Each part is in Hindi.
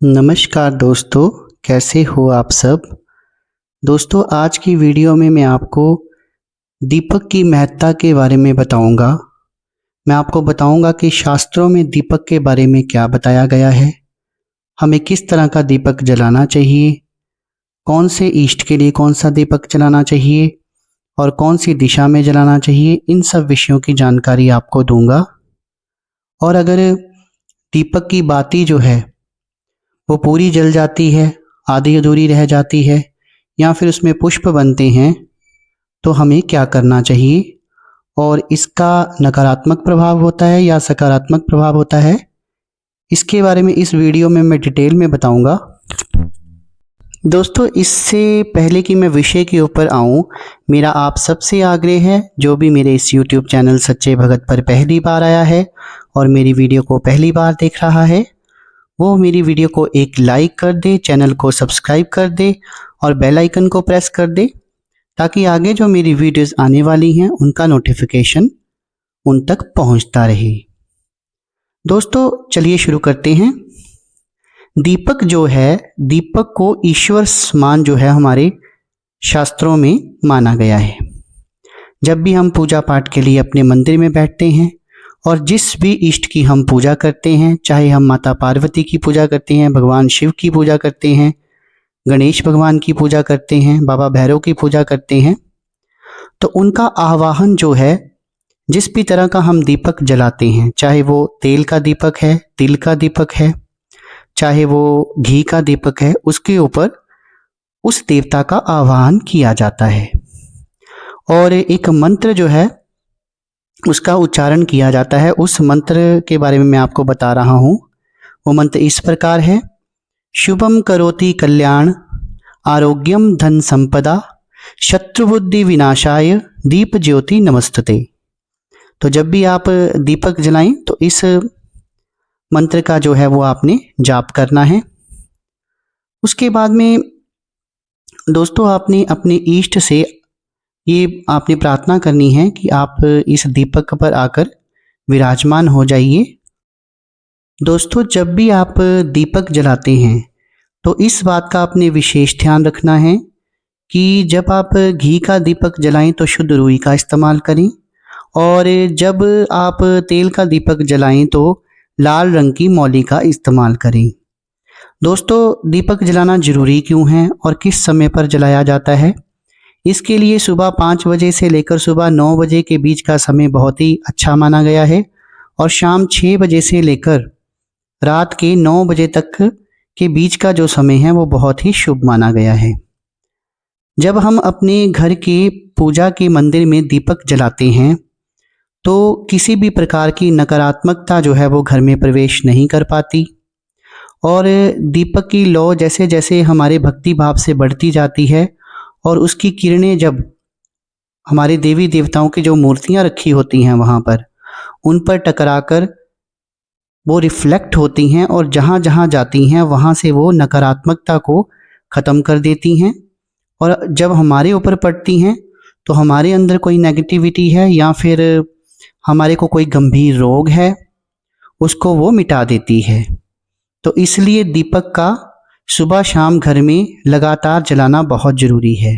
नमस्कार दोस्तों, कैसे हो आप सब। दोस्तों, आज की वीडियो में मैं आपको दीपक की महत्ता के बारे में बताऊंगा। मैं आपको बताऊंगा कि शास्त्रों में दीपक के बारे में क्या बताया गया है, हमें किस तरह का दीपक जलाना चाहिए, कौन से इष्ट के लिए कौन सा दीपक जलाना चाहिए और कौन सी दिशा में जलाना चाहिए। इन सब विषयों की जानकारी आपको दूंगा। और अगर दीपक की बाती जो है वो पूरी जल जाती है, आधी अधूरी रह जाती है या फिर उसमें पुष्प बनते हैं, तो हमें क्या करना चाहिए और इसका नकारात्मक प्रभाव होता है या सकारात्मक प्रभाव होता है, इसके बारे में इस वीडियो में मैं डिटेल में बताऊंगा। दोस्तों, इससे पहले कि मैं विषय के ऊपर आऊं, मेरा आप सबसे आग्रह है, जो भी मेरे इस YouTube चैनल सच्चे भगत पर पहली बार आया है और मेरी वीडियो को पहली बार देख रहा है, वो मेरी वीडियो को एक लाइक कर दे, चैनल को सब्सक्राइब कर दे और बेल आइकन को प्रेस कर दे, ताकि आगे जो मेरी वीडियोस आने वाली हैं उनका नोटिफिकेशन उन तक पहुंचता रहे। दोस्तों, चलिए शुरू करते हैं। दीपक जो है, दीपक को ईश्वर समान जो है हमारे शास्त्रों में माना गया है। जब भी हम पूजा पाठ के लिए अपने मंदिर में बैठते हैं और जिस भी इष्ट की हम पूजा करते हैं, चाहे हम माता पार्वती की पूजा करते हैं, भगवान शिव की पूजा करते हैं, गणेश भगवान की पूजा करते हैं, बाबा भैरव की पूजा करते हैं, तो उनका आवाहन जो है, जिस भी तरह का हम दीपक जलाते हैं, चाहे वो तेल का दीपक है, तिल का दीपक है, चाहे वो घी का दीपक है, उसके ऊपर उस देवता का आवाहन किया जाता है और एक मंत्र जो है उसका उच्चारण किया जाता है। उस मंत्र के बारे में मैं आपको बता रहा हूँ। वो मंत्र इस प्रकार है: शुभम करोति कल्याण, आरोग्यम धन संपदा, शत्रुबुद्धि विनाशाय, दीप ज्योति नमस्तते। तो जब भी आप दीपक जलाएं तो इस मंत्र का जो है वो आपने जाप करना है। उसके बाद में दोस्तों, आपने अपने इष्ट से ये आपने प्रार्थना करनी है कि आप इस दीपक पर आकर विराजमान हो जाइए। दोस्तों, जब भी आप दीपक जलाते हैं तो इस बात का आपने विशेष ध्यान रखना है कि जब आप घी का दीपक जलाएं तो शुद्ध रुई का इस्तेमाल करें और जब आप तेल का दीपक जलाएं तो लाल रंग की मौली का इस्तेमाल करें। दोस्तों, दीपक जलाना जरूरी क्यों है और किस समय पर जलाया जाता है? इसके लिए सुबह 5 बजे से लेकर सुबह 9 बजे के बीच का समय बहुत ही अच्छा माना गया है और शाम 6 बजे से लेकर रात के 9 बजे तक के बीच का जो समय है वो बहुत ही शुभ माना गया है। जब हम अपने घर के पूजा के मंदिर में दीपक जलाते हैं तो किसी भी प्रकार की नकारात्मकता जो है वो घर में प्रवेश नहीं कर पाती और दीपक की लौ जैसे जैसे हमारे भक्ति भाव से बढ़ती जाती है और उसकी किरणें जब हमारे देवी देवताओं की जो मूर्तियां रखी होती हैं वहाँ पर उन पर टकराकर वो रिफ्लेक्ट होती हैं और जहाँ जहाँ जाती हैं वहाँ से वो नकारात्मकता को ख़त्म कर देती हैं और जब हमारे ऊपर पड़ती हैं तो हमारे अंदर कोई नेगेटिविटी है या फिर हमारे को कोई गंभीर रोग है, उसको वो मिटा देती है। तो इसलिए दीपक का सुबह शाम घर में लगातार जलाना बहुत ज़रूरी है।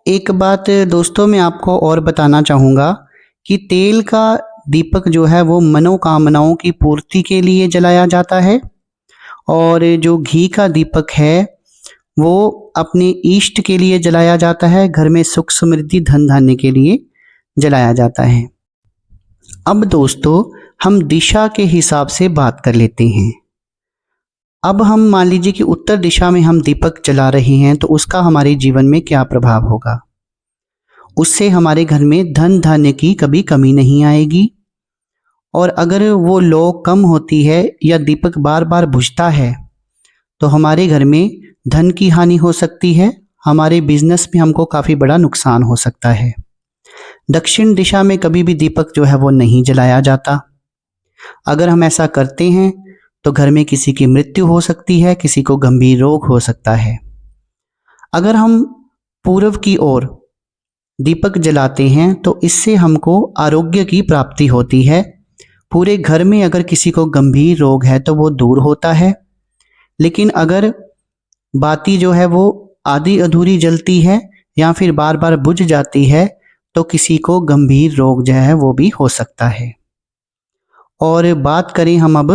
एक बात दोस्तों मैं आपको और बताना चाहूँगा कि तेल का दीपक जो है वो मनोकामनाओं की पूर्ति के लिए जलाया जाता है और जो घी का दीपक है वो अपने इष्ट के लिए जलाया जाता है, घर में सुख समृद्धि धन धान्य के लिए जलाया जाता है। अब दोस्तों, हम दिशा के हिसाब से बात कर लेते हैं। अब हम मान लीजिए कि उत्तर दिशा में हम दीपक जला रहे हैं तो उसका हमारे जीवन में क्या प्रभाव होगा? उससे हमारे घर में धन धान्य की कभी कमी नहीं आएगी और अगर वो लौ कम होती है या दीपक बार बार बुझता है तो हमारे घर में धन की हानि हो सकती है, हमारे बिजनेस में हमको काफ़ी बड़ा नुकसान हो सकता है। दक्षिण दिशा में कभी भी दीपक जो है वो नहीं जलाया जाता। अगर हम ऐसा करते हैं तो घर में किसी की मृत्यु हो सकती है, किसी को गंभीर रोग हो सकता है। अगर हम पूर्व की ओर दीपक जलाते हैं तो इससे हमको आरोग्य की प्राप्ति होती है। पूरे घर में अगर किसी को गंभीर रोग है तो वो दूर होता है लेकिन अगर बाती जो है वो आधी अधूरी जलती है या फिर बार बार बुझ जाती है तो किसी को गंभीर रोग जो है वो भी हो सकता है। और बात करें हम अब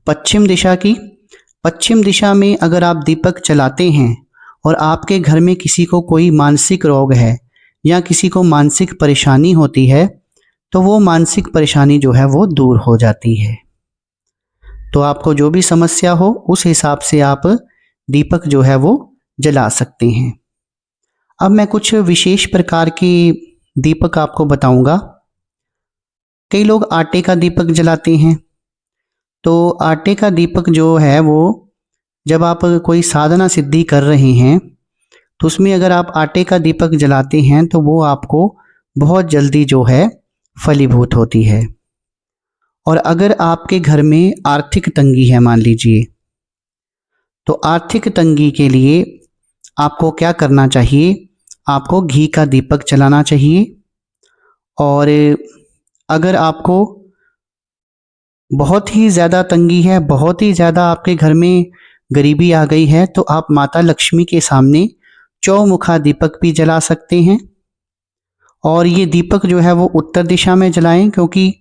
पश्चिम दिशा की। पश्चिम दिशा में अगर आप दीपक जलाते हैं और आपके घर में किसी को कोई मानसिक रोग है या किसी को मानसिक परेशानी होती है तो वो मानसिक परेशानी जो है वो दूर हो जाती है। तो आपको जो भी समस्या हो उस हिसाब से आप दीपक जो है वो जला सकते हैं। अब मैं कुछ विशेष प्रकार के दीपक आपको बताऊंगा। कई लोग आटे का दीपक जलाते हैं। तो आटे का दीपक जो है वो जब आप कोई साधना सिद्धि कर रहे हैं तो उसमें अगर आप आटे का दीपक जलाते हैं तो वो आपको बहुत जल्दी जो है फलीभूत होती है। और अगर आपके घर में आर्थिक तंगी है मान लीजिए, तो आर्थिक तंगी के लिए आपको क्या करना चाहिए, आपको घी का दीपक जलाना चाहिए। और अगर आपको बहुत ही ज़्यादा तंगी है, बहुत ही ज़्यादा आपके घर में गरीबी आ गई है, तो आप माता लक्ष्मी के सामने चौमुखा दीपक भी जला सकते हैं। और ये दीपक जो है वो उत्तर दिशा में जलाएं, क्योंकि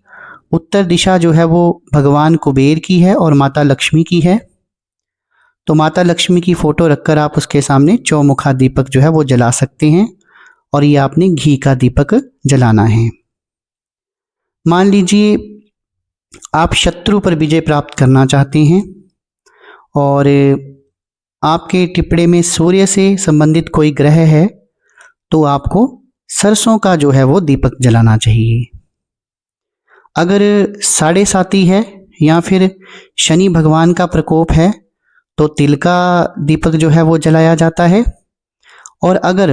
उत्तर दिशा जो है वो भगवान कुबेर की है और माता लक्ष्मी की है। तो माता लक्ष्मी की फोटो रखकर आप उसके सामने चौमुखा दीपक जो है वो जला सकते हैं। और ये आपने घी का दीपक जलाना है। मान लीजिए आप शत्रु पर विजय प्राप्त करना चाहते हैं और आपके टिप्पणे में सूर्य से संबंधित कोई ग्रह है, तो आपको सरसों का जो है वो दीपक जलाना चाहिए। अगर साढ़े साती है या फिर शनि भगवान का प्रकोप है तो तिल का दीपक जो है वो जलाया जाता है। और अगर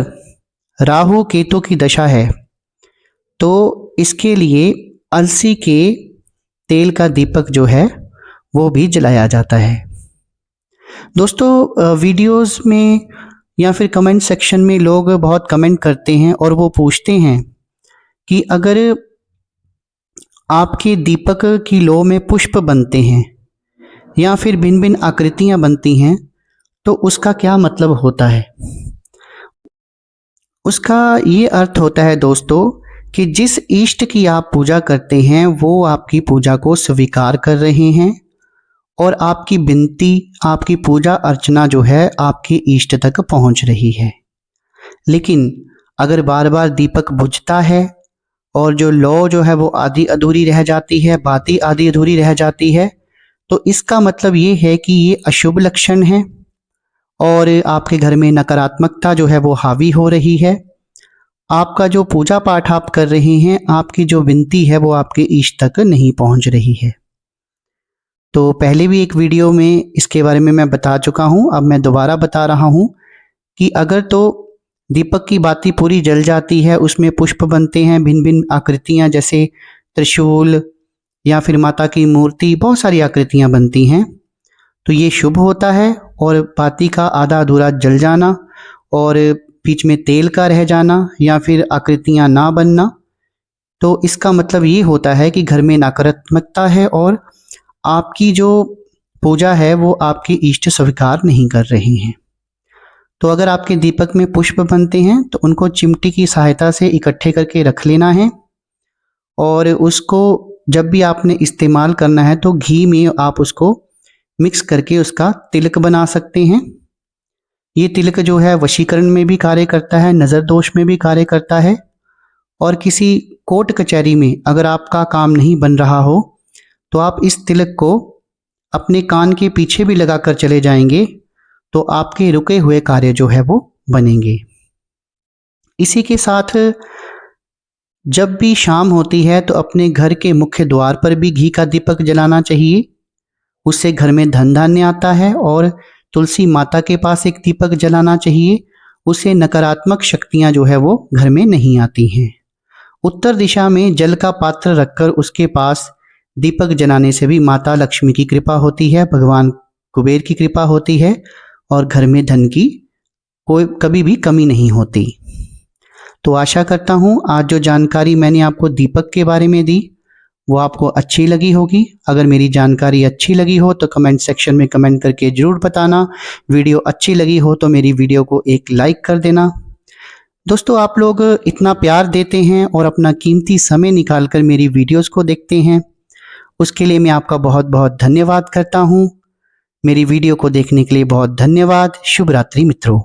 राहु केतु की दशा है तो इसके लिए अलसी के तेल का दीपक जो है वो भी जलाया जाता है। दोस्तों, वीडियोस में या फिर कमेंट सेक्शन में लोग बहुत कमेंट करते हैं और वो पूछते हैं कि अगर आपके दीपक की लौ में पुष्प बनते हैं या फिर भिन्न भिन्न आकृतियां बनती हैं तो उसका क्या मतलब होता है। उसका ये अर्थ होता है दोस्तों कि जिस इष्ट की आप पूजा करते हैं वो आपकी पूजा को स्वीकार कर रहे हैं और आपकी विनती, आपकी पूजा अर्चना जो है आपके इष्ट तक पहुंच रही है। लेकिन अगर बार बार दीपक बुझता है और जो लौ जो है वो आधी अधूरी रह जाती है, बाती आधी अधूरी रह जाती है, तो इसका मतलब ये है कि ये अशुभ लक्षण है और आपके घर में नकारात्मकता जो है वो हावी हो रही है। आपका जो पूजा पाठ आप कर रहे हैं, आपकी जो विनती है वो आपके इष्ट तक नहीं पहुंच रही है। तो पहले भी एक वीडियो में इसके बारे में मैं बता चुका हूं, अब मैं दोबारा बता रहा हूं कि अगर तो दीपक की बाती पूरी जल जाती है, उसमें पुष्प बनते हैं, भिन्न भिन्न आकृतियां जैसे त्रिशूल या फिर माता की मूर्ति, बहुत सारी आकृतियां बनती हैं, तो ये शुभ होता है। और बाती का आधा अधूरा जल जाना और बीच में तेल का रह जाना या फिर आकृतियां ना बनना, तो इसका मतलब ये होता है कि घर में नकारात्मकता है और आपकी जो पूजा है वो आपके इष्ट स्वीकार नहीं कर रहे हैं। तो अगर आपके दीपक में पुष्प बनते हैं तो उनको चिमटी की सहायता से इकट्ठे करके रख लेना है और उसको जब भी आपने इस्तेमाल करना है तो घी में आप उसको मिक्स करके उसका तिलक बना सकते हैं। ये तिलक जो है वशीकरण में भी कार्य करता है, नज़र दोष में भी कार्य करता है। और किसी कोर्ट कचहरी में अगर आपका काम नहीं बन रहा हो तो आप इस तिलक को अपने कान के पीछे भी लगाकर चले जाएंगे तो आपके रुके हुए कार्य जो है वो बनेंगे। इसी के साथ जब भी शाम होती है तो अपने घर के मुख्य द्वार पर भी घी का दीपक जलाना चाहिए। उससे घर में धन धान्य आता है। और तुलसी माता के पास एक दीपक जलाना चाहिए, उससे नकारात्मक शक्तियां जो है वो घर में नहीं आती हैं। उत्तर दिशा में जल का पात्र रखकर उसके पास दीपक जलाने से भी माता लक्ष्मी की कृपा होती है, भगवान कुबेर की कृपा होती है और घर में धन की कोई कभी भी कमी नहीं होती। तो आशा करता हूँ आज जो जानकारी मैंने आपको दीपक के बारे में दी वो आपको अच्छी लगी होगी। अगर मेरी जानकारी अच्छी लगी हो तो कमेंट सेक्शन में कमेंट करके ज़रूर बताना। वीडियो अच्छी लगी हो तो मेरी वीडियो को एक लाइक कर देना। दोस्तों, आप लोग इतना प्यार देते हैं और अपना कीमती समय निकाल कर मेरी वीडियोस को देखते हैं, उसके लिए मैं आपका बहुत बहुत धन्यवाद करता हूँ। मेरी वीडियो को देखने के लिए बहुत धन्यवाद। शुभ रात्रि मित्रों।